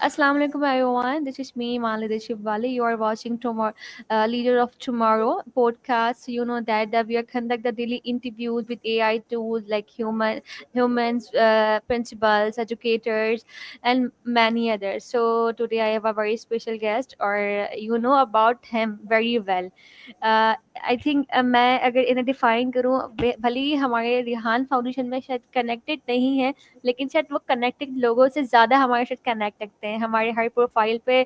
Assalamu alaikum everyone. This is me, Malida Shivwali. You are watching tomorrow, Leader of Tomorrow podcast. You know that we are conduct the daily interviews with AI tools like humans, principals, educators, and many others. So today I have a very special guest, or you know about him very well. I think मैं अगर इन्हें define करूँ, भले ही हमारे Rihan foundation में शायद connected नहीं है, लेकिन शायद वो कनेक्टेड लोगों से ज़्यादा हमारे साथ कनेक्ट रखते हैं। हमारे हर प्रोफाइल पे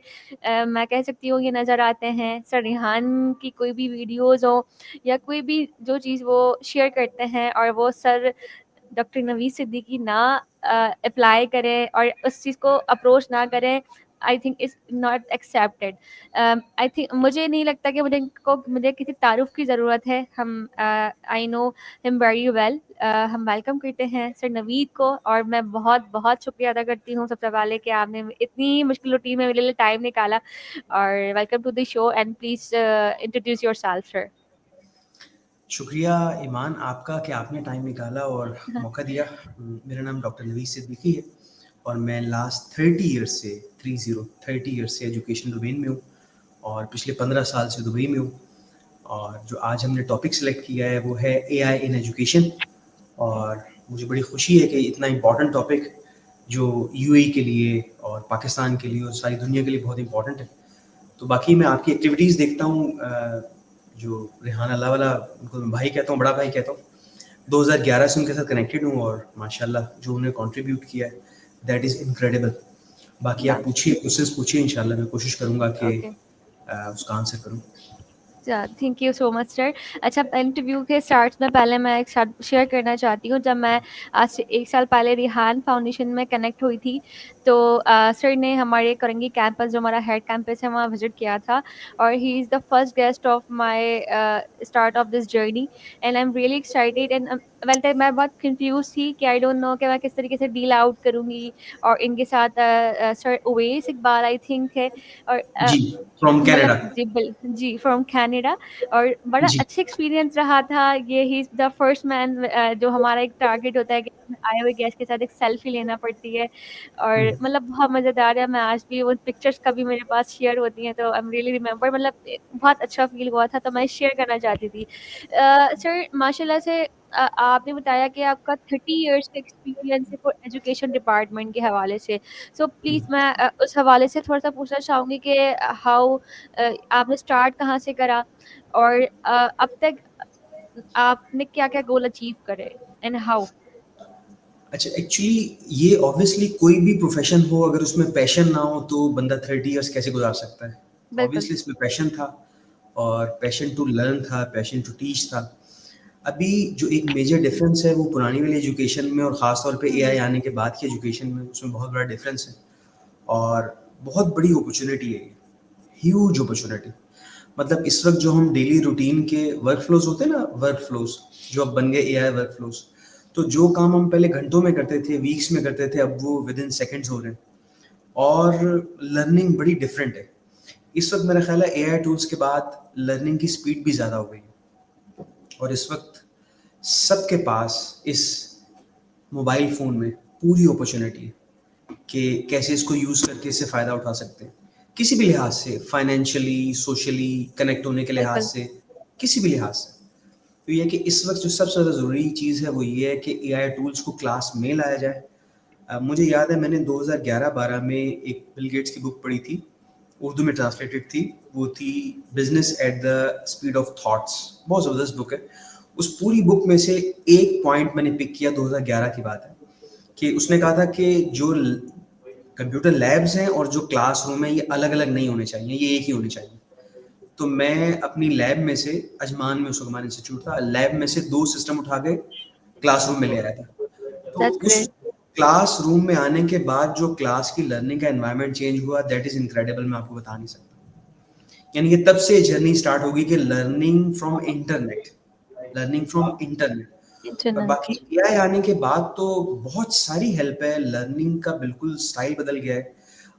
मैं कह सकती हूँ ये नज़र आते हैं। सर रिहान की कोई भी वीडियोज़ हो या कोई भी जो चीज़ वो शेयर करते हैं और वो सर डॉक्टर नवीद सिद्दीकी ना अप्लाई करें और उस चीज़ को अप्रोच ना करें, आई think it's not accepted. I think मुझे नहीं लगता कि मुझे किसी तारुफ की ज़रूरत है। हम I know him very well. हम वेलकम करते हैं सर नवीद को, और मैं बहुत बहुत शुक्रिया अदा करती हूँ सबसे पहले कि आपने इतनी मुश्किल रूटीन में मेरे लिए टाइम निकाला। और welcome to the show and please introduce yourself sir. शुक्रिया ईमान आपका कि आपने टाइम निकाला और मौका दिया। मेरा नाम डॉक्टर नवीद सिद्दीकी है और मैं लास्ट 30 ईयर्स से एजुकेशन डोमेन में हूँ और पिछले 15 साल से दुबई में हूँ। और जो आज हमने टॉपिक सेलेक्ट किया है वो है एआई इन एजुकेशन। और मुझे बड़ी खुशी है कि इतना इम्पॉर्टेंट टॉपिक जो यूएई के लिए और पाकिस्तान के लिए और सारी दुनिया के लिए बहुत इम्पॉर्टेंट है। तो बाकी मैं आपकी एक्टिविटीज़ देखता हूँ। जो रेहान अल्लाह वाला, उनको मैं भाई कहता हूँ, बड़ा भाई कहता हूँ। 2011 से उनके साथ कनेक्टेड हूँ और माशाल्लाह जो उन्होंने कंट्रीब्यूट किया है दैट इज़ इनक्रेडिबल। बाकी आप पूछिए, क्वेश्चंस पूछिए, इंशाल्लाह मैं कोशिश करूँगा कि ओके, उसका आंसर करूँ। Thank you so much sir. अच्छा, इंटरव्यू के स्टार्ट में पहले मैं एक साथ शेयर करना चाहती हूँ। जब मैं आज से 1 साल पहले रिहान फाउंडेशन में कनेक्ट हुई थी, तो सर ने हमारे करंगी कैंपस, जो हमारा हेड कैंपस है, वहाँ विजिट किया था। और ही is the first guest of my start of this journey and I am really excited and well तक मैं बहुत कंफ्यूज थी कि आई डोंट नो कि मैं किस तरीके से डील आउट करूँगी। और इनके साथ sir Uwais Iqbal I think है, और जी, फ्रॉम मतलब कनाडा। जी फ्रॉम कनाडा। और बड़ा जी। अच्छा एक्सपीरियंस रहा था। ये ही इज़ द फर्स्ट मैन, जो हमारा एक टारगेट होता है कि आए हुए गेस्ट के साथ एक सेल्फी लेना पड़ती है। और मतलब बहुत मज़ेदार है। मैं आज भी वो पिक्चर्स कभी मेरे पास शेयर होती हैं तो आई एम रियली रिमेंबर, मतलब बहुत अच्छा फील हुआ था, तो मैं शेयर करना चाहती थी। सर माशाल्लाह से आपने बताया कि आपका 30 इयर्स का एक्सपीरियंस है एजुकेशन डिपार्टमेंट के हवाले से। सो प्लीज़ मैं उस हवाले से थोड़ा सा पूछना चाहूँगी कि हाउ आपने स्टार्ट कहाँ से करा, और अब तक आपने क्या-क्या गोल अचीव करे एंड हाउ? अच्छा, एक्चुअली ये ऑब्वियसली कोई भी प्रोफेशन हो, अगर उसमें पैशन ना हो तो बंदा 30 इयर्स कैसे गुजार सकता है। बिल्कुल, ऑब्वियसली इसमें पैशन था और पैशन टू लर्न था, पैशन टू टीच था। अभी जो एक मेजर डिफरेंस है वो पुरानी वाली एजुकेशन में और ख़ास तौर पे एआई आने के बाद की एजुकेशन में, उसमें बहुत बड़ा डिफरेंस है और बहुत बड़ी अपॉर्चुनिटी है ये, ह्यूज अपॉर्चुनिटी। मतलब इस वक्त जो हम डेली रूटीन के वर्क फ्लोज होते हैं ना, वर्क फ्लोज जो अब बन गए एआई वर्क फ्लोज, तो जो काम हम पहले घंटों में करते थे, वीक्स में करते थे, अब वो विद इन सेकेंड्स हो रहे हैं। और लर्निंग बड़ी डिफरेंट है इस वक्त। मेरा ख्याल है एआई टूल्स के बाद लर्निंग की स्पीड भी ज़्यादा हो गई है और इस वक्त सबके पास इस मोबाइल फ़ोन में पूरी अपॉर्चुनिटी है कि कैसे इसको यूज़ करके इससे फ़ायदा उठा सकते हैं, किसी भी लिहाज से, फाइनेंशियली, सोशली, कनेक्ट होने के लिहाज बिल्कुल। से, किसी भी लिहाज से। तो ये है कि इस वक्त जो सबसे ज़्यादा ज़रूरी चीज़ है वो ये है कि एआई टूल्स को क्लास में लाया जाए। मुझे याद है मैंने 2011-12 में एक बिल गेट्स की बुक पढ़ी थी, उर्दू में ट्रांसलेटेड थी। वो थी business at the speed of thoughts. बहुत ज़बरदस्त बुक है। उस पूरी बुक में से एक पॉइंट मैंने पिक किया, 2011 की बात है, कि उसने कहा था कि जो कंप्यूटर लैब्स हैं और जो क्लासरूम है ये अलग अलग नहीं होने चाहिए, ये एक ही होने चाहिए। तो मैं अपनी लैब में से, अजमान में उस वक्त हमारा इंस्टीट्यूट था, लैब में से 2 सिस्टम उठा के क्लासरूम में ले आया था। तो दैट्स उस ग्रेट। क्लासरूम में आने के बाद जो क्लास की लर्निंग का एनवायरनमेंट चेंज हुआ, दैट इज इनक्रेडिबल। मैं आपको बता नहीं सकता। यानी कि तब से जर्नी स्टार्ट होगी कि learning from internet, learning from internet. और इंटरनेट। बाकी एआई आने के बाद तो बहुत सारी हेल्प है, लर्निंग का बिल्कुल स्टाइल बदल गया है।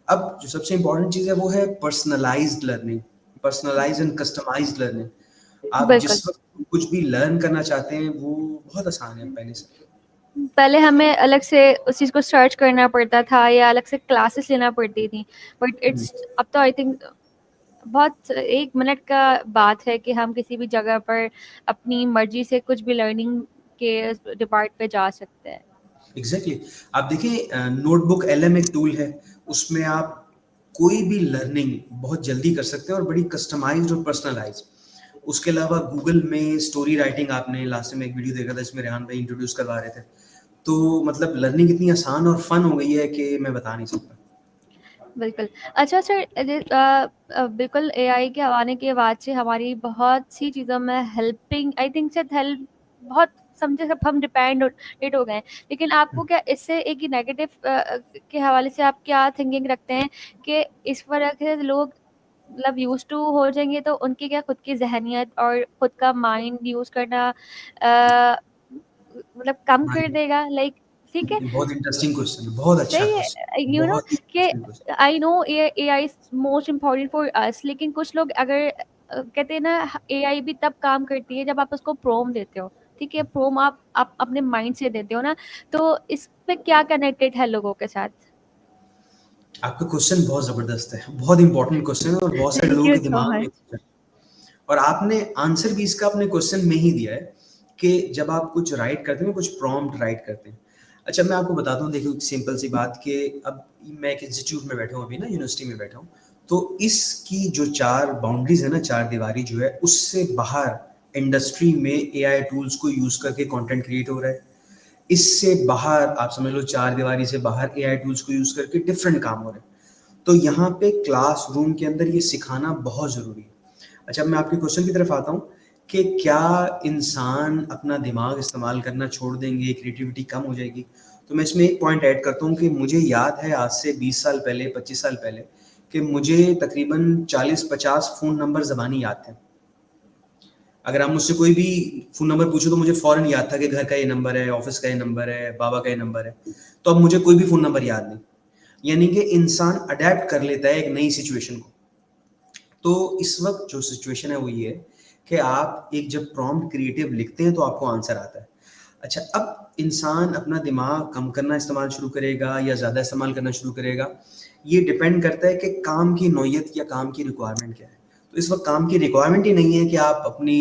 अब जो सबसे इंपॉर्टेंट चीज़ है वो है personalised learning, personalised and customised learning. आप बिल्कुल। जिस वक्त कुछ भी लर्न करना चाहते हैं वो बहुत आसान है पहले से। पहले हमें अलग से उस चीज़ को सर्च करना पड़ता था या अलग से क्लासेस लेना पड़ती थी, बट हुँ, इट्स अब तो आई थिंक बहुत 1 मिनट का बात है कि हम किसी भी जगह पर अपनी मर्ज़ी से कुछ भी लर्निंग के डिपार्ट पे जा सकते हैं। एग्ज़ैक्टली। आप देखिए नोटबुक एलएम एक टूल है, उसमें आप कोई भी लर्निंग बहुत जल्दी कर सकते हैं और बड़ी कस्टमाइज़्ड और पर्सनलाइज़्ड। उसके अलावा गूगल में स्टोरी राइटिंग आपने लास्ट टाइम एक वीडियो देखा था जिसमें रेहान भाई इंट्रोड्यूस करवा रहे थे। तो मतलब लर्निंग इतनी आसान और फन हो गई है कि मैं बता नहीं सकता। बिल्कुल। अच्छा सर, बिल्कुल एआई के आने के बाद से हमारी बहुत सी चीज़ों में हेल्पिंग आई थिंक शायद हेल्प बहुत समझे सब हम डिपेंडेंट हो गए हैं। लेकिन आपको क्या इससे एक नेगेटिव के हवाले से आप क्या थिंकिंग रखते हैं कि इस वजह से लोग मतलब यूज़्ड टू हो जाएँगे तो उनकी क्या खुद की ज़हनियत और खुद का माइंड यूज़ करना मतलब कम कर माइंड देगा? लाइक ठीक है, बहुत इंटरेस्टिंग क्वेश्चन है, बहुत अच्छा सही है, क्वेश्चन, यू नो बहुत ही कि interesting question. I know AI is most important for us, लेकिन कुछ लोग अगर कहते हैं ना एआई भी तब काम करती है जब आप उसको प्रोम देते हो। ठीक है, प्रोम आप अपने माइंड से देते हो ना, तो इस पे क्या कनेक्टेड है लोगों के साथ? आपका क्वेश्चन बहुत ज़बरदस्त है, बहुत इंपॉर्टेंट क्वेश्चन है और बहुत सारे थैंक लोगों यू के सो दिमाग में मच। है। और आपने आंसर भी इसका अपने क्वेश्चन में ही दिया है कि जब आप कुछ राइट करते हैं, कुछ प्रॉम्प्ट राइट करते हैं। अच्छा मैं आपको बताता हूँ, देखिए एक सिंपल सी बात कि अब मैं एक इंस्टीट्यूट में बैठा हूँ अभी ना, यूनिवर्सिटी में बैठा हूँ, तो इसकी जो 4 बाउंड्रीज़ है ना, 4 दीवारी जो है, उससे बाहर इंडस्ट्री में एआई टूल्स को यूज़ करके कंटेंट क्रिएट हो रहा है। इससे बाहर आप समझ लो 4 दीवारी से बाहर एआई टूल्स को यूज़ करके डिफरेंट काम हो रहे हैं। तो यहाँ पे क्लासरूम के अंदर ये सिखाना बहुत ज़रूरी है। अच्छा मैं आपके क्वेश्चन की तरफ आता हूँ कि क्या इंसान अपना दिमाग इस्तेमाल करना छोड़ देंगे, क्रिएटिविटी कम हो जाएगी? तो मैं इसमें एक पॉइंट ऐड करता हूँ कि मुझे याद है आज से 20 साल पहले, 25 साल पहले कि मुझे तकरीबन 40-50 फ़ोन नंबर ज़बानी याद थे। अगर आप मुझसे कोई भी फ़ोन नंबर पूछो तो मुझे फ़ौरन याद था कि घर का ये नंबर है, ऑफ़िस का ये नंबर है, बाबा का ये नंबर है। तो अब मुझे कोई भी फ़ोन नंबर याद नहीं। यानी कि इंसान अडैप्ट कर लेता है एक नई सिचुएशन को। तो इस वक्त जो सिचुएशन है वो ये है कि आप एक जब प्रॉम्प्ट क्रिएटिव लिखते हैं तो आपको आंसर आता है। अच्छा अब इंसान अपना दिमाग कम करना इस्तेमाल शुरू करेगा या ज़्यादा इस्तेमाल करना शुरू करेगा, ये डिपेंड करता है कि काम की नौयत या काम की रिक्वायरमेंट क्या है। तो इस वक्त काम की रिक्वायरमेंट ही नहीं है कि आप अपनी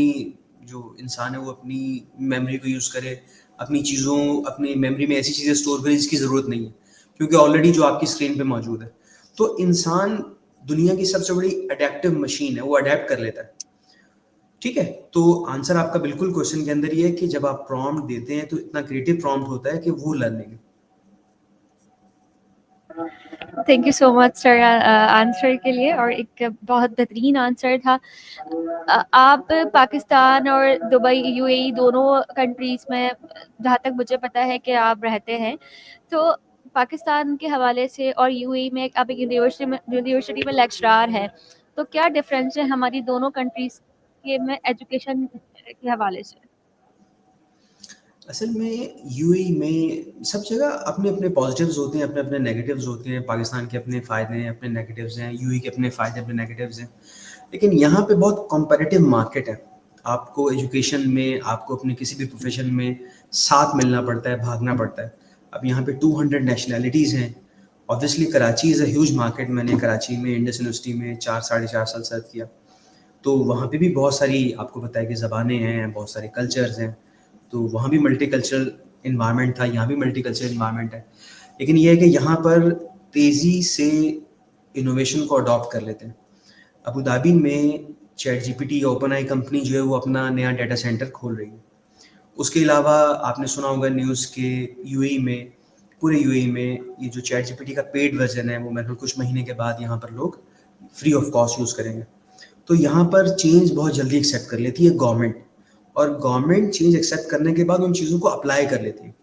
जो इंसान है वो अपनी मेमोरी को यूज़ करे, अपनी चीज़ों अपनी मेमोरी में ऐसी चीज़ें स्टोर करे जिसकी ज़रूरत नहीं है, क्योंकि ऑलरेडी जो आपकी स्क्रीन पे मौजूद है। तो इंसान दुनिया की सबसे बड़ी अडेप्टिव मशीन है, वो अडेप्ट कर लेता है। ठीक है, तो आंसर आपका बिल्कुल क्वेश्चन के अंदर ही है कि जब आप प्रॉम्प्ट देते हैं तो इतना क्रिएटिव प्रॉम्प्ट होता है कि वो लर्निंग है। Thank you so much sir answer के लिए, और एक बहुत बेहतरीन आंसर था। आप पाकिस्तान और दुबई यूएई दोनों कंट्रीज में, जहाँ तक मुझे पता है कि आप रहते हैं, तो पाकिस्तान के हवाले से और यूएई में आप एक यूनिवर्सिटी में लेक्चरार हैं, तो क्या डिफरेंस है हमारी दोनों कंट्रीज के में एजुकेशन के हवाले से? असल में यूएई में सब जगह अपने अपने पॉजिटिव्स होते हैं, अपने अपने नेगेटिव्स होते हैं। पाकिस्तान के अपने फ़ायदे हैं, अपने नेगेटिव्स हैं, यूएई के अपने फ़ायदे अपने नेगेटिव्स हैं। लेकिन यहाँ पे बहुत कॉम्पिटिटिव मार्केट है। आपको एजुकेशन में, आपको अपने किसी भी प्रोफेशन में साथ मिलना पड़ता है, भागना पड़ता है। अब यहाँ पे 200 नेशनैलिटीज़ हैं। Obviously Karachi is a huge market. मैंने कराची में इंडस यूनिवर्सिटी में 4 साढ़े 4 साल सर्व किया। तो वहाँ पे भी बहुत सारी आपको पता है कि ज़बानें हैं, बहुत सारे कल्चर्स हैं। तो वहाँ भी मल्टीकल्चरल एनवायरनमेंट था, यहाँ भी मल्टीकल्चरल एनवायरनमेंट है। लेकिन ये है कि यहाँ पर तेज़ी से इनोवेशन को अडॉप्ट कर लेते हैं। अबू धाबी में चैट जीपीटी या ओपन आई कंपनी जो है वो अपना नया डाटा सेंटर खोल रही है। उसके अलावा आपने सुना होगा न्यूज़ के यूएई में, पूरे यूएई में ये जो चैट जीपीटी का पेड वर्जन है वो मेरे ख्याल कुछ महीने के बाद यहाँ पर लोग फ्री ऑफ कॉस्ट यूज़ करेंगे। तो यहाँ पर चेंज बहुत जल्दी एक्सेप्ट कर लेती है गवर्नमेंट, और गवर्नमेंट चेंज एक्सेप्ट करने के बाद उन चीज़ों को अप्लाई कर लेती है।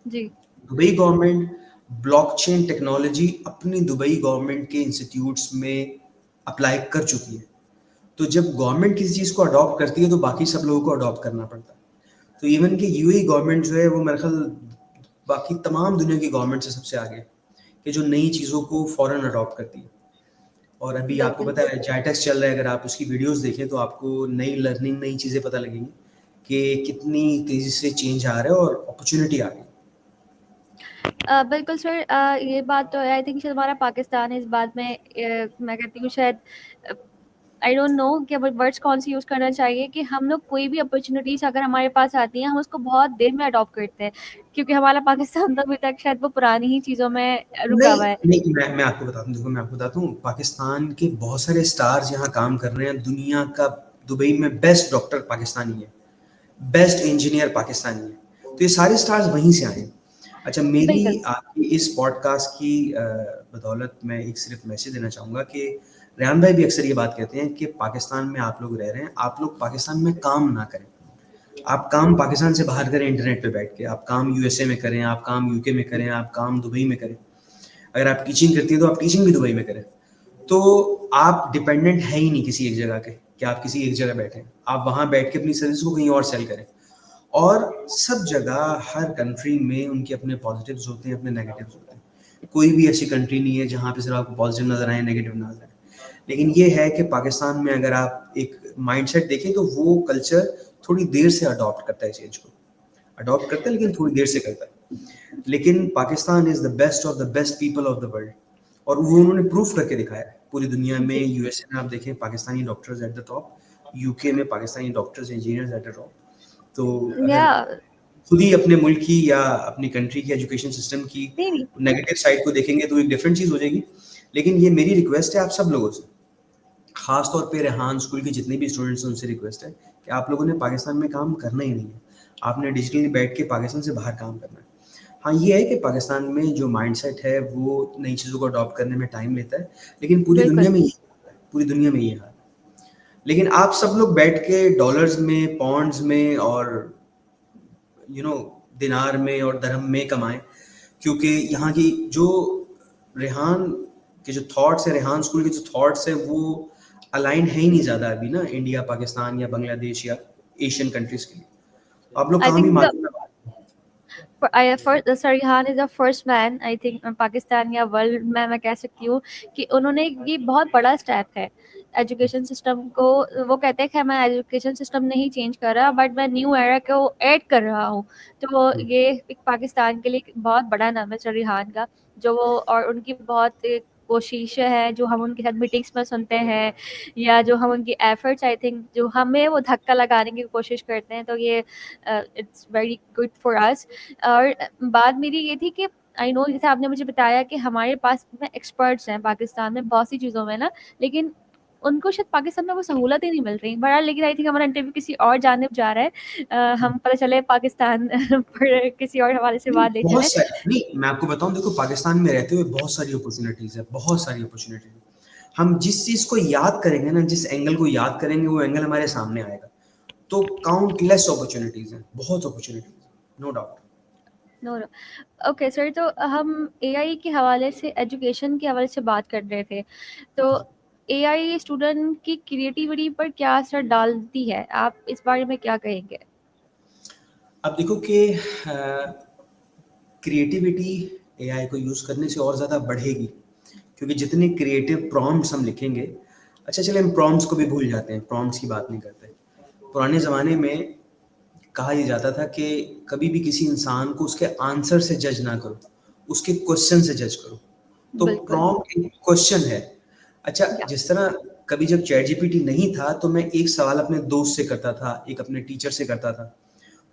जी। दुबई गवर्नमेंट ब्लॉकचेन टेक्नोलॉजी अपनी दुबई गवर्नमेंट के इंस्टीट्यूट्स में अप्लाई कर चुकी है। तो जब गवर्नमेंट किसी चीज़ को अडॉप्ट करती है तो बाकी सब लोगों को अडॉप्ट करना पड़ता है। तो इवन कि यूएई गवर्नमेंट जो है वो मेरे ख्याल बाकी तमाम दुनिया की गवर्नमेंट से सबसे आगे है, कि जो नई चीज़ों को फ़ौरन अडॉप्ट करती है। और अभी आपको बिल्कुल। पता है जाइटेक्स चल रहा है, अगर आप उसकी वीडियोस देखें तो आपको नई लर्निंग, नई चीज़ें पता लगेंगी कि कितनी तेज़ी से चेंज आ रहा है और अपॉर्चुनिटी आ रही है। बिल्कुल सर, ये बात तो है। आई थिंक शायद हमारा पाकिस्तान है इस बात में, मैं कहती हूँ शायद, आई डोंट नो कि वर्ड्स कौन सी यूज़ करना चाहिए, कि हम लोग कोई भी अपॉर्चुनिटीज़ अगर हमारे पास आती हैं, हम उसको बहुत देर में अडॉप्ट करते हैं, क्योंकि हमारा पाकिस्तान तो अभी तक शायद वो पुरानी ही चीज़ों में रुका नहीं, हुआ है। नहीं, मैं आपको बताता हूँ, देखो मैं आपको बताता हूँ, पाकिस्तान के बहुत सारे स्टार्स यहाँ काम कर रहे हैं, दुनिया का दुबई में बेस्ट डॉक्टर पाकिस्तानी है, बेस्ट इंजीनियर पाकिस्तानी है, तो ये सारे स्टार्स वहीं से आए हैं। अच्छा, मेरी बिल्कुल। आपकी इस पॉडकास्ट की बदौलत मैं एक सिर्फ मैसेज देना चाहूँगा कि रेहान भाई भी अक्सर ये बात कहते हैं कि पाकिस्तान में आप लोग रह रहे हैं, आप लोग पाकिस्तान में काम ना करें। आप काम पाकिस्तान से बाहर करें इंटरनेट पे बैठ के, आप काम यूएसए में करें, आप काम यूके में करें, आप काम दुबई में करें। अगर आप टीचिंग करती हैं तो आप टीचिंग भी दुबई में करें। तो आप डिपेंडेंट है ही नहीं किसी एक जगह के, कि आप किसी एक जगह बैठे हैं। आप वहाँ बैठ के अपनी सर्विस को कहीं और सेल करें। और सब जगह हर कंट्री में उनके अपने पॉजिटिव्स होते हैं, अपने नेगेटिव्स होते हैं। कोई भी ऐसी कंट्री नहीं है जहाँ पे सिर्फ आपको पॉजिटिव नजर आए, नेगेटिव नजर आए। लेकिन ये है कि पाकिस्तान में अगर आप एक माइंडसेट देखें तो वो कल्चर थोड़ी देर से अडॉप्ट करता है चेंज को। अडॉप्ट करता है लेकिन थोड़ी देर से करता है। लेकिन Pakistan is the best of the best people of the world, और वो उन्होंने प्रूफ करके दिखाया है पूरी दुनिया में। जी। यूएसए में आप देखें Pakistani doctors at the top, UK में Pakistani doctors engineers at the top. तो या अगर खुद ही अपने मुल्क की या अपनी कंट्री की एजुकेशन सिस्टम की नहीं नहीं। नेगेटिव साइड को देखेंगे तो एक डिफरेंट चीज़ हो जाएगी। लेकिन ये मेरी रिक्वेस्ट है आप सब लोगों से, खास तौर पे रेहान स्कूल के जितने भी स्टूडेंट्स हैं उनसे रिक्वेस्ट है कि आप लोगों ने पाकिस्तान में काम करना ही नहीं है। आपने डिजिटली बैठ के पाकिस्तान से बाहर काम करना है। हाँ, ये है कि पाकिस्तान में जो माइंडसेट है वो नई चीज़ों को अडॉप्ट करने में टाइम लेता है, लेकिन पूरी दुनिया बिल्कुल। में ये हाल है, पूरी दुनिया में ये हाल है। लेकिन आप सब लोग बैठ के डॉलर्स में, पौंड्स में और दिनार में और दरहम में कमाएं, क्योंकि यहाँ की जो रेहान के जो थॉट्स है, रेहान स्कूल के जो थॉट्स है वो अलाइन है ही नहीं ज़्यादा अभी ना इंडिया, पाकिस्तान या बांग्लादेश या एशियन कंट्रीज के लिए। आप लोग आई काम ही थिंक मालूम है। Sarhan is the first man I think Pakistan या वर्ल्ड में, मैं कह सकती हूँ कि उन्होंने ये बहुत बड़ा स्टेप है एजुकेशन सिस्टम को। वो कहते हैं कि मैं एजुकेशन सिस्टम नहीं चेंज कर रहा, बट मैं न्यू एरा को ऐड कर रहा हूँ। तो ये एक पाकिस्तान के लिए एक बहुत बड़ा नाम है सरहान का, जो वो और उनकी बहुत एक कोशिशें हैं जो हम उनके साथ मीटिंग्स में सुनते हैं, या जो हम उनकी एफर्ट्स आई थिंक जो हमें वो धक्का लगाने की कोशिश करते हैं, तो ये it's very good for us. और बात मेरी ये थी कि आई नो जैसे आपने मुझे बताया कि हमारे पास में एक्सपर्ट्स हैं पाकिस्तान में बहुत सी चीज़ों में ना, लेकिन उनको शायद पाकिस्तान में वो सहूलत ही नहीं मिल रही। बहरहाल लेकिन आई थिंक हमारा इंटरव्यू किसी और जानिब जा रहा है। हम पता चले पाकिस्तान पर किसी और हवाले से नहीं, बात ले बहुत चले। सारी नहीं, मैं आपको बताऊं, देखो पाकिस्तान में रहते हुए बहुत सारी अपॉर्चुनिटीज है, बहुत सारी अपॉर्चुनिटीज। हम जिस चीज को याद करेंगे ना, जिस एंगल को याद करेंगे वो एंगल हमारे सामने आएगा। तो काउंटलेस अपॉर्चुनिटीज हैं, बहुत opportunities, no doubt. No no. Okay sir, तो हम एआई के हवाले से, एजुकेशन के हवाले से बात कर रहे थे। तो एआई स्टूडेंट की क्रिएटिविटी पर क्या असर डालती है, आप इस बारे में क्या कहेंगे? अब देखो कि क्रिएटिविटी एआई को यूज करने से और ज्यादा बढ़ेगी, क्योंकि जितने क्रिएटिव प्रॉम्प्ट्स हम लिखेंगे। अच्छा चले हम प्रॉम्प्ट्स को भी भूल जाते हैं, प्रॉम्प्ट्स की बात नहीं करते। पुराने जमाने में कहा यह जाता था कि कभी भी किसी इंसान को उसके आंसर से जज ना करो, उसके क्वेश्चन से जज करो। तो बिल्कुल। प्रॉम्प्ट एक क्वेश्चन है। अच्छा, या जिस तरह कभी जब चैट जीपीटी नहीं था तो मैं एक सवाल अपने दोस्त से करता था, एक अपने टीचर से करता था,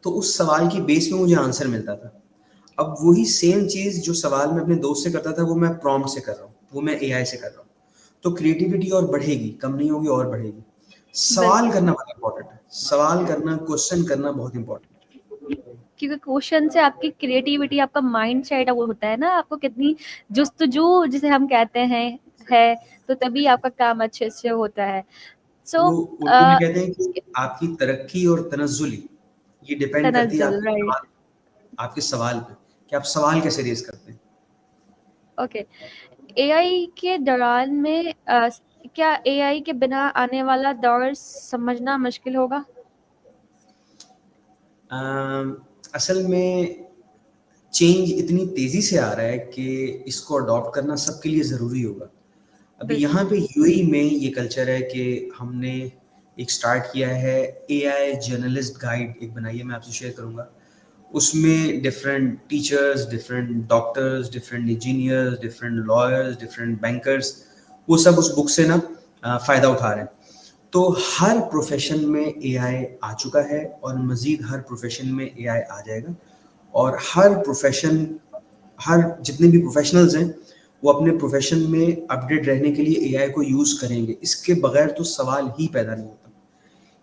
तो उस सवाल की बेस में मुझे आंसर मिलता था। अब वही सेम चीज जो सवाल मैं अपने दोस्त से करता था वो मैं प्रॉम्प्ट से कर रहा हूँ, वो मैं एआई से कर रहा हूँ। तो क्रिएटिविटी और बढ़ेगी, कम नहीं होगी, और बढ़ेगी। सवाल बिल्कुल, करना बहुत इंपॉर्टेंट है, सवाल करना, क्वेश्चन करना बहुत इंपॉर्टेंट क्योंकि क्वेश्चन से आपकी क्रिएटिविटी, आपका माइंड सेट वो होता है ना, आपको कितनी जुस्तजू जिसे हम कहते हैं है, तो तभी आपका काम अच्छे से होता है। है। सो वो उर्दू में कहते हैं कि आपकी तरक्की और तनज़्ज़ुली ये डिपेंड करती है तनज्जुल, आपके राइट। सवाल, आपके सवाल पे, कि आप सवाल कैसे रेज करते हैं। ओके। एआई के दौरान में क्या एआई के बिना आने वाला दौर समझना मुश्किल होगा? असल में चेंज इतनी तेजी से आ रहा है कि इसको अडॉप्ट करना सबके लिए ज़रूरी होगा। अभी बिल्कुल। यहाँ पे यूएई में ये कल्चर है कि हमने एक स्टार्ट किया है, एआई जर्नलिस्ट गाइड एक बनाई है, मैं आपसे शेयर करूँगा। उसमें different teachers, different doctors, different engineers, different lawyers, different bankers, वो सब उस बुक से ना फ़ायदा उठा रहे हैं। तो हर प्रोफेशन में एआई आ चुका है और मज़ीद हर प्रोफेशन में एआई आ जाएगा, और हर प्रोफेशन, हर जितने भी प्रोफेशनल्स हैं वो अपने प्रोफेशन में अपडेट रहने के लिए एआई को यूज़ करेंगे। इसके बगैर तो सवाल ही पैदा नहीं होता।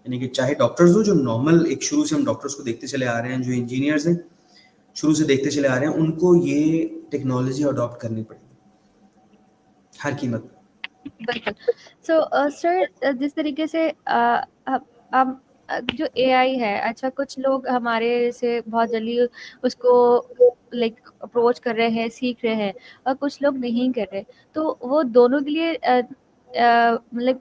यानी कि चाहे डॉक्टर्स हो, जो नॉर्मल एक शुरू से हम डॉक्टर्स को देखते चले आ रहे हैं, जो इंजीनियर्स हैं शुरू से देखते चले आ रहे हैं, उनको ये टेक्नोलॉजी अडॉप्ट करनी पड़ेगी हर कीमत पर। बिल्कुल। सो सर, जिस तरीके से अब जो एआई है, अच्छा कुछ लोग हमारे से बहुत जल्दी उसको लाइक अप्रोच कर रहे हैं, सीख रहे हैं, और कुछ लोग नहीं कर रहे। तो वो दोनों के लिए मतलब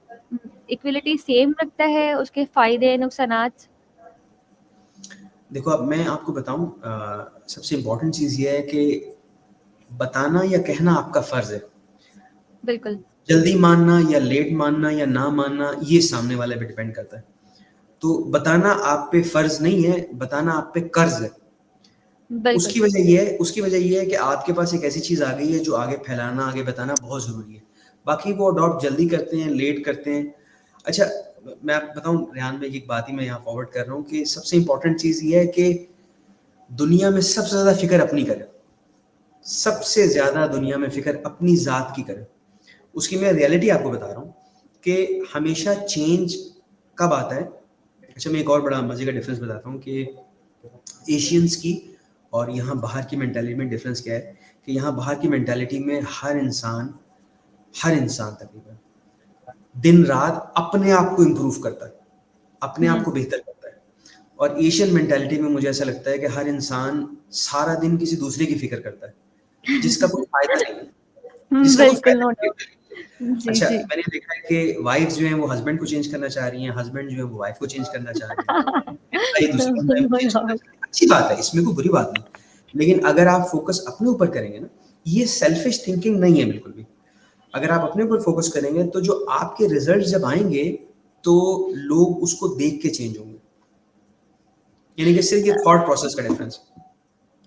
इक्वलिटी सेम रखता है, उसके फायदे नुकसानात? देखो, अब मैं आपको बताऊं, सबसे इम्पोर्टेंट चीज़ ये है कि बताना या कहना आपका फ़र्ज़ है। बिल्कुल। जल्दी मानना या लेट मानना या ना मानना, ये सामने वाले पे डिपेंड करता है। तो बताना आप पे फ़र्ज़ नहीं है, बताना आप पे कर्ज़ है। बिल्कुल। उसकी वजह ये है कि आपके पास एक ऐसी चीज़ आ गई है जो आगे फैलाना, आगे बताना बहुत ज़रूरी है। बाकी वो अडॉप्ट जल्दी करते हैं, लेट करते हैं। अच्छा, मैं आपको बताऊँ रेहान भाई, एक बात ही मैं यहाँ फॉरवर्ड कर रहा हूँ कि सबसे इम्पोर्टेंट चीज़ ये है कि दुनिया में सबसे ज़्यादा फ़िक्र अपनी करें। सबसे ज़्यादा दुनिया में फ़िक्र अपनी ज़ात की करें। उसकी मैं रियलिटी आपको बता रहा हूँ कि हमेशा चेंज कब आता है। अच्छा, मैं एक और बड़ा मज़े का डिफरेंस बताता हूँ कि एशियंस की और यहाँ बाहर की मेंटालिटी में डिफरेंस क्या है। कि यहाँ बाहर की मेंटालिटी में हर इंसान तकरीबन दिन रात अपने आप को इम्प्रूव करता है, अपने आप को बेहतर करता है। और एशियन मेंटालिटी में मुझे ऐसा लगता है कि हर इंसान सारा दिन किसी दूसरे की फिक्र करता है, जिसका कोई फायदा नहीं है, जिसका कोई बिल्कुल, नो फायदा नहीं डाउट। है। जी, अच्छा, जी। मैंने देखा है कि वाइफ्स जो हैं वो हस्बैंड को चेंज करना चाह रही हैं, हस्बैंड जो है वो वाइफ को चेंज करना चाह रहे हैं, भाई दूसरे बंदे को नो चेंज करना डाउट। चाह रहे हैं। अच्छी बात है, इसमें कोई बुरी बात नहीं। लेकिन अगर आप फोकस अपने ऊपर करेंगे ना, ये सेल्फिश थिंकिंग नहीं है बिल्कुल भी। अगर आप अपने ऊपर फोकस करेंगे तो जो आपके रिजल्ट जब आएंगे तो लोग उसको देख के चेंज होंगे। यानी कि सिर्फ ये थॉट प्रोसेस का डिफरेंस।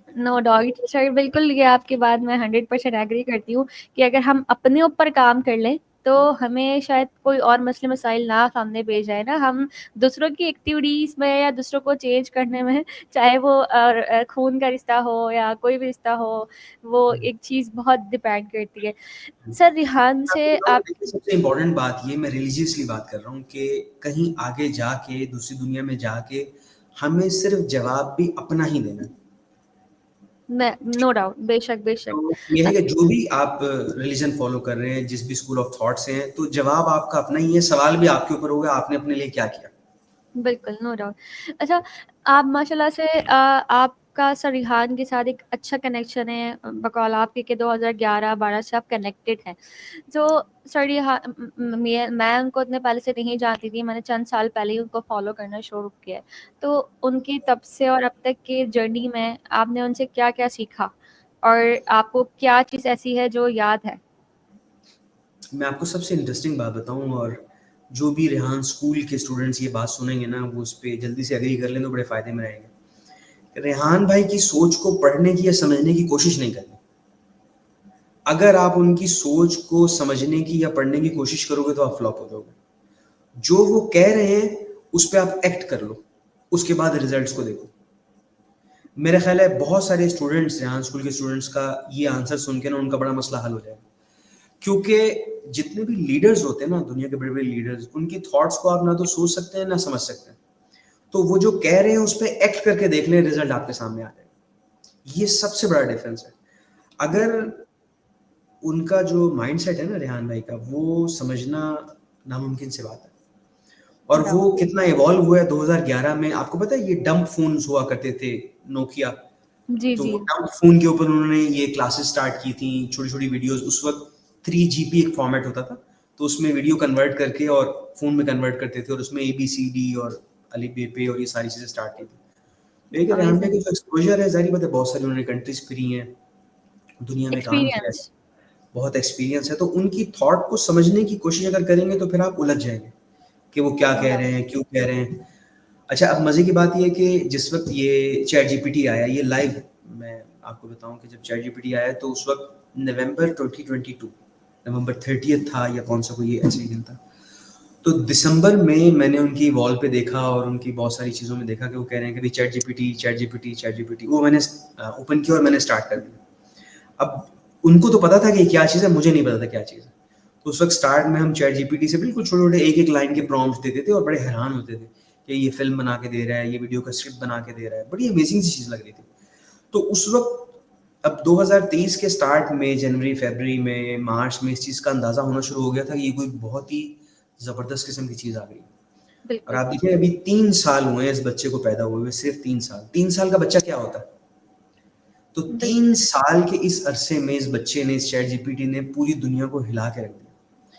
नो डाउट सर, बिल्कुल ये आपकी बात मैं 100% एग्री करती हूँ कि अगर हम अपने ऊपर काम कर लें तो हमें शायद कोई और मसले मसाइल ना सामने पेश आए ना। हम दूसरों की एक्टिविटीज़ में या दूसरों को चेंज करने में, चाहे वो खून का रिश्ता हो या कोई भी रिश्ता हो, वो एक चीज़ बहुत डिपेंड करती है। सर रिहान आपको से बताऊं, आप। देखिए सबसे इम्पोर्टेंट बात ये, मैं रिलीजियसली बात कर रहा हूँ कि कहीं आगे जाके दूसरी दुनिया में जाके हमें सिर्फ जवाब भी अपना ही देना है। मैं नो डाउट, बेशक बेशक। तो ये है कि जो भी आप रिलीजन फॉलो कर रहे हैं, जिस भी स्कूल ऑफ थॉट से हैं, तो जवाब आपका अपना ही है, सवाल भी आपके ऊपर होगा आपने अपने लिए क्या किया। बिल्कुल, नो डाउट। अच्छा, आप माशाल्लाह से आपका सर रिहान के साथ एक अच्छा कनेक्शन है, बकौल आपके कि 2011-12 से आप कनेक्टेड हैं। तो सर रिहान, मैं उनको इतने पहले से नहीं जानती थी, मैंने चंद साल पहले ही उनको फॉलो करना शुरू किया है। तो उनकी तब से और अब तक की जर्नी में आपने उनसे क्या-क्या सीखा? और आपको क्या चीज़ ऐसी है जो याद है? मैं आपको सबसे इंटरेस्टिंग बात बताऊं, और जो भी रेहान स्कूल के स्टूडेंट्स ये बात सुनेंगे ना, वो उस पर जल्दी से एग्री कर लें तो बड़े फायदे में रहेंगे। रेहान भाई की सोच को पढ़ने की या समझने की कोशिश नहीं करनी। अगर आप उनकी सोच को समझने की या पढ़ने की कोशिश करोगे तो आप फ्लॉप हो जाओगे। जो वो कह रहे हैं उस पर आप एक्ट कर लो, उसके बाद रिजल्ट्स को देखो। मेरा ख्याल है बहुत सारे स्टूडेंट्स, रेहान स्कूल के स्टूडेंट्स का ये आंसर सुन के ना उनका बड़ा मसला हल हो जाएगा। क्योंकि जितने भी लीडर्स होते हैं ना, दुनिया के बड़े बड़े लीडर्स, उनकी थॉट्स को आप ना तो सोच सकते हैं ना समझ सकते हैं। तो वो जो कह रहे हैं उस पर एक्ट करके देख लें, रिजल्ट आपके सामने आ जाएगा। ये सबसे बड़ा डिफरेंस है। अगर उनका जो माइंडसेट है ना रेहान भाई का, वो समझना नामुमकिन सी बात है। और नो डाउट। वो कितना इवॉल्व हुआ है 2011 में। आपको पता है ये डंप फोन्स हुआ करते थे, नोकिया। जी, तो जी। डंप फोन के ऊपर उन्होंने ये क्लासेस स्टार्ट की थी, छोटी छोटी वीडियोस। उस वक्त 3GP एक फॉर्मेट होता था, तो उसमें वीडियो कन्वर्ट करके और फोन में कन्वर्ट करते थे, और उसमें ABCD और अली बेपे और ये सारी चीजें स्टार्ट की थी। लेकिन रेहान भाई अमेजिंग। की जो एक्सपोजर है, जारी बात है, बहुत सारी उन्होंने कंट्रीज फिरी हैं, दुनिया में काम किया है, एक्सपीरियंस। बहुत एक्सपीरियंस है। तो उनकी थॉट को समझने की कोशिश अगर करेंगे तो फिर आप उलझ जाएंगे कि वो क्या नो कह डाउट। रहे हैं, क्यों कह रहे हैं। अच्छा, अब मज़े की बात ये है कि जिस वक़्त ये चैट जीपीटी आया, ये लाइव मैं आपको बताऊँ कि जब चैट जीपीटी आया तो उस वक़्त नवंबर 2022 नवंबर 30th था या कौन-सा कोई ऐसे ही दिन था। तो दिसंबर में मैंने उनकी वॉल पे देखा और उनकी बहुत सारी चीज़ों में देखा कि वो कह रहे हैं कि भई chat GPT, chat GPT, chat GPT. वो मैंने ओपन किया और मैंने स्टार्ट कर दिया। अब उनको तो पता था कि ये क्या चीज़ है, मुझे नहीं पता था क्या चीज़ है। तो उस वक़्त स्टार्ट में हम चैट जीपीटी से बिल्कुल छोटे-छोटे एक-एक लाइन के प्रॉम्प्ट्स देते थे और बड़े हैरान होते थे कि ये फ़िल्म बना के दे रहा है, ये वीडियो का स्क्रिप्ट बना के दे रहा है। बड़ी अमेज़िंग सी चीज़ लग रही थी। तो उस वक़्त अब 2023 के स्टार्ट में जनवरी, फ़रवरी में, मार्च में इस चीज़ का अंदाज़ा होना शुरू हो गया था कि ये कोई बहुत ही ज़बरदस्त किस्म की चीज़ आ गई है। और बिल्कुल। आप देखिए अभी 3 साल हुए हैं इस बच्चे को पैदा हुए हुए, सिर्फ़ 3 साल। 3 साल का बच्चा क्या होता है? तो 3 बिल्कुल। साल के इस अरसे में इस बच्चे ने, इस चैट जीपीटी ने पूरी दुनिया को हिला के रख दिया।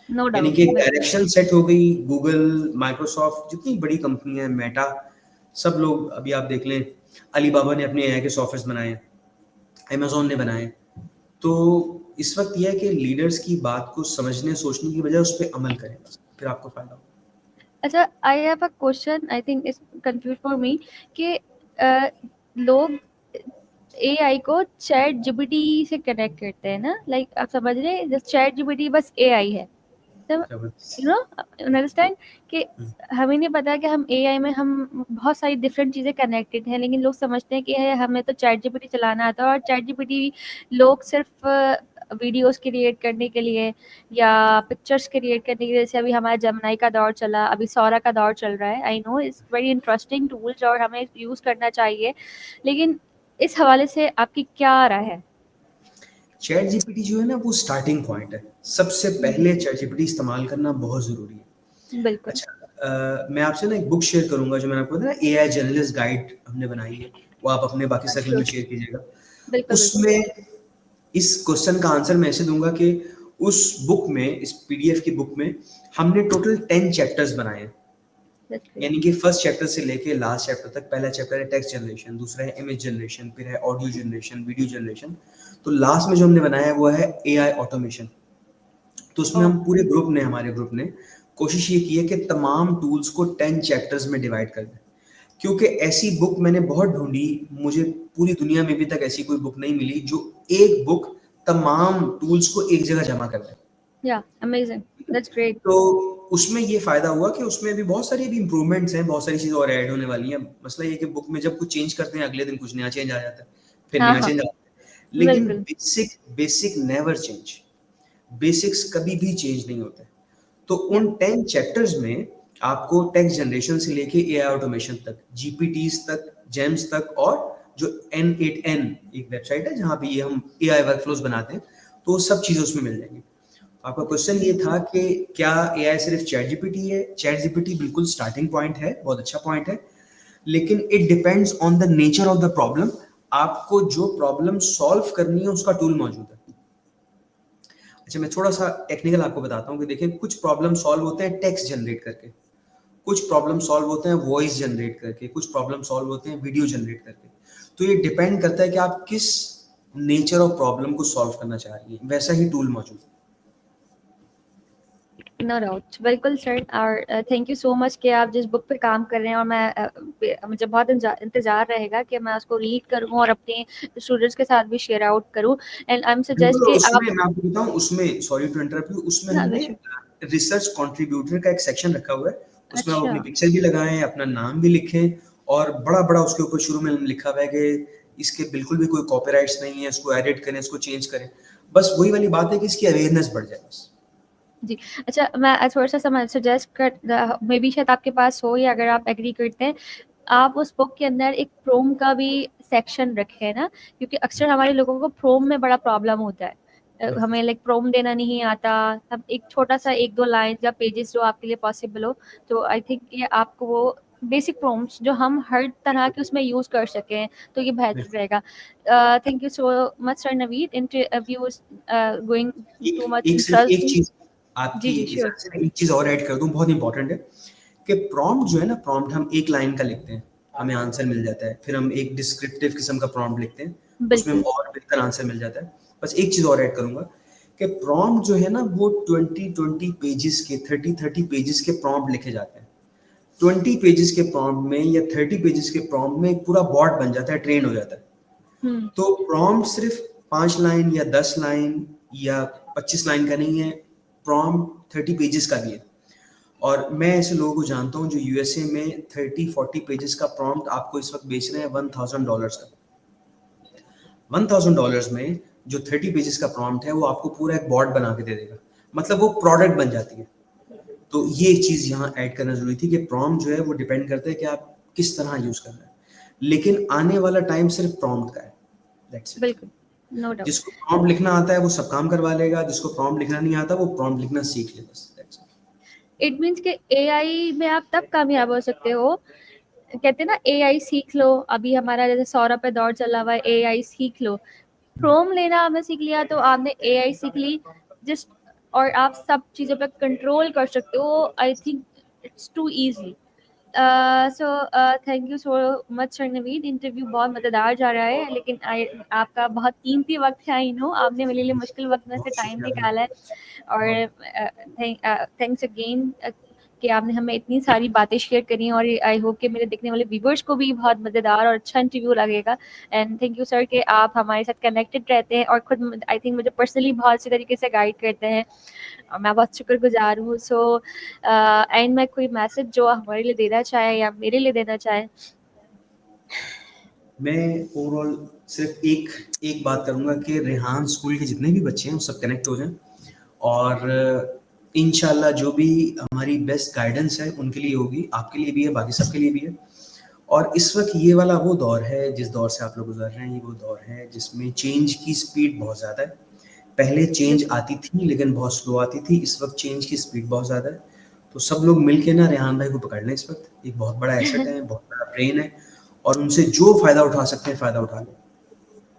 नो यानी डाउट, कि एक बिल्कुल। डायरेक्शन सेट हो गई। गूगल, माइक्रोसॉफ्ट जितनी बड़ी कंपनियां हैं, मेटा, सब लोग अभी आप देख लें, अलीबाबा ने अपने एआई के सॉफ्टवेयर बनाए, अमेज़न ने बनाए। तो इस वक्त यह है कि लीडर्स की बात को समझने सोचने की बजाय उस पर अमल करें, बस फिर आपको फायदा होगा। अच्छा, I have a question, I think it's confuse for me कि अ, लोग एआई को चैट जीपीटी से कनेक्ट करते हैं ना, लाइक आप समझ रहे हैं, चैट जीपीटी बस एआई है। तो जबरदस्त। यू नो अंडरस्टैंड कि हम्म, हमें नहीं पता कि हम एआई में हम बहुत सारी डिफरेंट चीज़ें कनेक्टेड हैं, लेकिन लोग समझते हैं कि है हमें तो चैट जीपीटी चलाना आता है, और चैट जीपीटी लोग सिर्फ वीडियोस क्रिएट करने के लिए या पिक्चर्स क्रिएट करने के लिए, जैसे अभी हमारा जमनाई का दौर चला, अभी सौरा का दौर चल रहा है। I know it's very interesting tools और हमें यूज़ करना चाहिए, लेकिन इस हवाले से आपकी क्या राय है? चैट जीपीटी जो है ना वो स्टार्टिंग पॉइंट है। सबसे पहले चैट जीपीटी इस्तेमाल करना बहुत ज़रूरी है। बिल्कुल। अच्छा, मैं आपसे ना एक बुक शेयर करूंगा जो मैंने आपको बताया ना, एआई जर्नलिस्ट गाइड हमने बनाई है, वो आप अपने बाकी सर्कल में श्योर। शेयर कीजिएगा। बिल्कुल बिल्कुल। उसमें इस क्वेश्चन का आंसर मैं ऐसे दूंगा कि उस बुक में, इस पीडीएफ की बुक में हमने टोटल 10 चैप्टर्स बनाए हैं। That's great. यानी कि फर्स्ट चैप्टर से लेके लास्ट चैप्टर तक। पहला चैप्टर है टेक्स्ट जनरेशन, दूसरा है इमेज जनरेशन, फिर है ऑडियो जनरेशन, वीडियो जनरेशन। तो लास्ट में जो हमने बनाया है वो है एआई ऑटोमेशन। तो उसमें ओह। हम पूरे ग्रुप ने, हमारे ग्रुप ने कोशिश ये की है कि तमाम टूल्स को 10 चैप्टर्स में डिवाइड कर दें। क्योंकि ऐसी बुक मैंने बहुत ढूंढी, मुझे पूरी दुनिया में भी तक ऐसी कोई बुक नहीं मिली जो एक बुक तमाम टूल्स को एक जगह जमा कर दे। या अमेजिंग। That's great. तो उसमें ये फायदा हुआ कि उसमें भी बहुत सारी अभी इंप्रूवमेंट्स हैं, बहुत सारी चीजें और ऐड होने वाली हैं। मसला ये कि बुक में जब कुछ चेंज करते हैं अगले दिन कुछ नया चेंज आ जाता है, फिर हाँ नया हाँ। चेंज आता है। लेकिन बिल्कुल। Basic basic never change. Basics कभी भी चेंज नहीं होते। तो या। उन 10 चैप्टर्स में आपको टेक्स्ट जनरेशन से लेके एआई ऑटोमेशन तक, जीपीटीज तक, जेम्स तक, और जो N8N एक वेबसाइट है जहां पे ये हम एआई वर्कफ्लोज बनाते हैं, तो वो सब चीजें उसमें मिल जाएंगी। आपका क्वेश्चन ये था कि क्या एआई सिर्फ चैट जीपीटी है? चैट जीपीटी बिल्कुल स्टार्टिंग पॉइंट है, बहुत अच्छा पॉइंट है, लेकिन it depends on the nature of the problem. आपको जो प्रॉब्लम सॉल्व करनी है उसका टूल मौजूद है। अच्छा, मैं थोड़ा सा टेक्निकल आपको बताता हूँ कि देखिए, कुछ प्रॉब्लम सॉल्व होते हैं टेक्स्ट जनरेट करके, कुछ प्रॉब्लम सॉल्व होते हैं वॉइस जनरेट करके, कुछ प्रॉब्लम सॉल्व होते हैं वीडियो जनरेट करके। तो ये डिपेंड करता है कि आप किस नेचर ऑफ प्रॉब्लम को सॉल्व करना चाह रही हैं, वैसा ही टूल मौजूद है। नो डाउट, बिल्कुल सर। और थैंक यू सो मच कि आप जिस बुक पे काम कर रहे हैं, और मैं मुझे बहुत इंतजार रहेगा कि मैं उसको रीड करूँ और अपने स्टूडेंट्स के साथ भी शेयर आउट करूँ। एंड आई एम सजेस्ट बिल्कुल, कि उसमें आप। मैं आपको बताऊं, उसमें सॉरी टू इंटरप्ट यू, उसमें हाँ हमने बेशक। रिसर्च कंट्रीब्यूटर का एक सेक्शन रखा हुआ है। उसमें आप अच्छा। अपनी पिक्चर भी लगाएं, अपना नाम भी लिखें, और बड़ा बड़ा उसके ऊपर शुरू में लिखा हुआ है कि इसके बिल्कुल भी कोई कॉपीराइट्स नहीं है, इसको एडिट करें, इसको चेंज करें। बस वही वाली बात है कि इसकी अवेयरनेस बढ़ जाए बस। जी। अच्छा, मैं थोड़ा-सा मैं सजेस्ट कर मे बी शायद आपके पास हो, या अगर आप एग्री करते हैं, आप उस बुक के अंदर एक प्रोम का भी सेक्शन रखें ना, क्योंकि अक्सर हमारे लोगों को प्रोम में बड़ा प्रॉब्लम होता है। बिल्कुल। हमें लाइक प्रोम देना नहीं आता। हम एक छोटा-सा 1-2 लाइन या पेजेस जो आपके लिए पॉसिबल हो, तो आई थिंक ये आपको वो बेसिक प्रोम्प्ट्स जो हम हर तरह के उसमें यूज़ कर सकें, तो ये बेहतर बिल्कुल। रहेगा। Thank you so much sir Naveed, interview going to एक मच एक सिर्फ एक इंटरेस्टिंग। चीज जी, आपकी जी, श्योर। इजाजत से ना एक चीज और ऐड कर दूं, बहुत इंपॉर्टेंट है कि प्रॉम्प्ट जो है ना, प्रॉम्प्ट हम एक लाइन का लिखते हैं, हमें आंसर मिल जाता है। फिर हम एक डिस्क्रिप्टिव किस्म का प्रॉम्प्ट लिखते हैं, उसमें बिल्कुल। और बेहतर आंसर मिल जाता है। बस एक चीज और ऐड करूंगा कि प्रॉम्प्ट जो है ना वो 20-20 पेजेस के, 30-30 पेजेस के प्रॉम्प्ट लिखे जाते हैं। 20 पेजेस के प्रॉम्प्ट में या 30 पेजेस के प्रॉम्प्ट में एक पूरा बॉट बन जाता है, ट्रेन हो जाता है। हम्म। तो प्रॉम्प्ट सिर्फ 5 लाइन या 10 लाइन या 25 लाइन का नहीं है, प्रॉम्प्ट 30 पेजेस का भी है। और मैं ऐसे लोगों को जानता हूँ जो यूएसए में 30-40 पेजेस का प्रॉम्प्ट आपको इस वक्त बेच रहे हैं $1000 का। $1000 में जो 30 पेजेस का प्रॉम्प्ट है वो आपको पूरा एक बॉट बना के दे देगा, मतलब वो प्रोडक्ट बन जाती है। तो ये एक चीज यहाँ ऐड करना जरूरी थी कि प्रॉम्प्ट जो है वो डिपेंड करता है कि आप किस तरह यूज कर रहे हैं, लेकिन आने वाला टाइम सिर्फ प्रॉम्प्ट का है। That's it. बिल्कुल, नो डाउट। जिसको प्रॉम्प्ट लिखना आता है वो सब काम करवा लेगा, जिसको प्रॉम्प्ट लिखना नहीं आता वो प्रॉम्प्ट लिखना सीख ले बस। That's it। इट मीन्स कि एआई में आप तब कामयाब हो सकते हो, कहते हैं ना एआई सीख लो। अभी हमारा जैसे सौरभ पे दौर चला हुआ है, एआई सीख लो। क्रोम लेना आपने सीख लिया तो आपने एआई सीख ली। जस्ट, और आप सब चीज़ों पे कंट्रोल कर सकते हो। I think it's too easy. So thank you so much sir Naveed. Interview बहुत मज़ेदार जा रहा है, लेकिन आपका बहुत कीमती वक्त है। आई नो आपने मेरे लिए मुश्किल वक्त में से बहुत टाइम शुक्रिया भाई। निकाला है। बहुत और थैंक्स अगेन कि आपने हमें इतनी सारी बातें शेयर करी। और आई होप कि मेरे देखने वाले व्यूवर्स को भी बहुत मज़ेदार और अच्छा इंटरव्यू लगेगा। एंड थैंक यू सर कि आप हमारे साथ कनेक्टेड रहते हैं और खुद आई थिंक मुझे पर्सनली बहुत अच्छी तरीके से गाइड करते हैं, और मैं बहुत शुक्रगुजार हूँ। सो एंड में कोई मैसेज जो हमारे लिए देना चाहे या मेरे लिए देना चाहे? मैं ओवरऑल सिर्फ एक एक बात करूंगा कि रेहान स्कूल के जितने भी बच्चे हैं वो सब कनेक्ट हो जाएं, और इंशाल्लाह जो भी हमारी बेस्ट गाइडेंस है उनके लिए होगी, आपके लिए भी है, बाकी सबके लिए भी है। और इस वक्त ये वाला वो दौर है, जिस दौर से आप लोग गुजर रहे हैं, ये वो दौर है जिसमें चेंज की स्पीड बहुत ज़्यादा है। पहले चेंज बिल्कुल। आती थी लेकिन बहुत स्लो आती थी, इस वक्त चेंज की स्पीड बहुत ज़्यादा है। तो सब लोग मिलके ना रेहान भाई को पकड़ लें, इस वक्त एक बहुत बड़ा एसेट है, बहुत बड़ा ब्रेन है, और उनसे जो फ़ायदा उठा सकते हैं फ़ायदा उठा लें।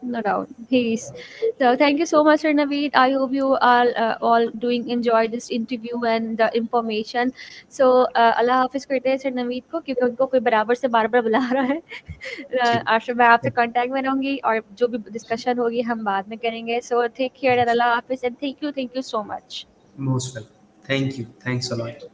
No doubt. Peace. So thank you so much, Sir Naveed. I hope you are all doing enjoy this interview and the information. So अल्लाह हाफिज करते हैं सर नवीद को, क्योंकि उनको कोई बराबर से बार बार बुला रहा है। ठीक आशा मैं आपसे कांटेक्ट में रहूंगी और जो भी डिस्कशन होगी हम बाद में करेंगे। सो टेक केयर एंड अल्लाह हाफिज and thank you so much. Most welcome, thank you, thanks a lot.